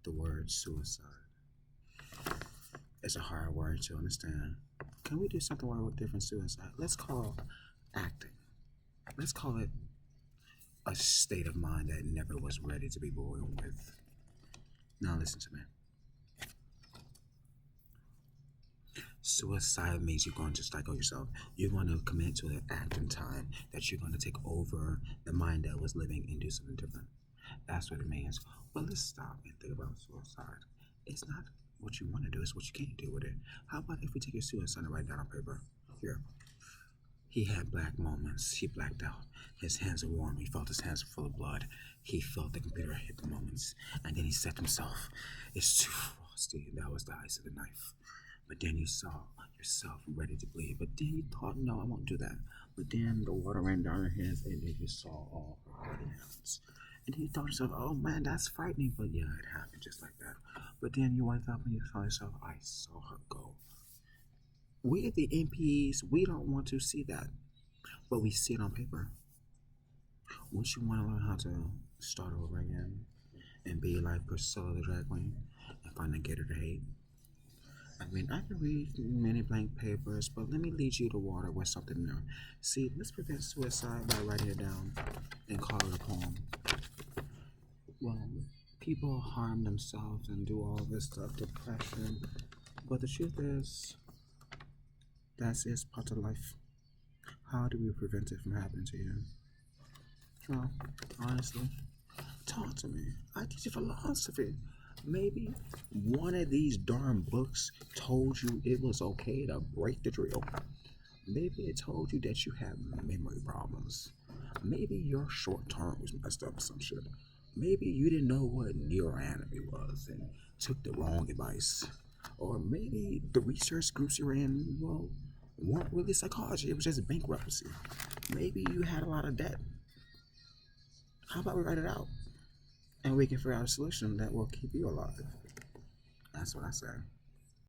The word suicide is a hard word to understand. Can we do something with different suicide? Let's call acting. Let's call it a state of mind that never was ready to be born with. Now listen to me. Suicide means you're going to stifle yourself. You're going to commit to an act in time that you're going to take over the mind that was living and do something different. That's what it means. Well, let's stop and think about suicide. It's not what you want to do, it's what you can't do with it. How about if we take your suicide and write it down on paper? Here. He had black moments. He blacked out. His hands were warm. He felt his hands were full of blood. He felt the computer hit the moments. And then he said to himself, it's too frosty. And that was the ice of the knife. But then you saw yourself ready to bleed. But then you thought, no, I won't do that. But then the water ran down your hands and then you saw all her bloody hands. And then you thought to yourself, oh man, that's frightening. But yeah, it happened just like that. But then you wake up and you saw yourself, I saw her go. We, the MPs, we don't want to see that. But we see it on paper. Wouldn't you want to learn how to start over again and be like Priscilla the drag queen and find a getter to hate? I mean, I can read many blank papers, but let me lead you to water with something there. See, let's prevent suicide by writing it down and call it a poem. Well, people harm themselves and do all this stuff, depression. But the truth is, that's part of life. How do we prevent it from happening to you? Well, honestly, talk to me. I teach you philosophy. Maybe one of these darn books told you it was okay to break the drill. Maybe it told you that you have memory problems. Maybe your short term was messed up or some shit. Maybe you didn't know what neuroanatomy was and took the wrong advice. Or maybe the research groups you're in, well, weren't really psychology, it was just bankruptcy. Maybe you had a lot of debt. How about we write it out? And we can figure out a solution that will keep you alive. That's what I say.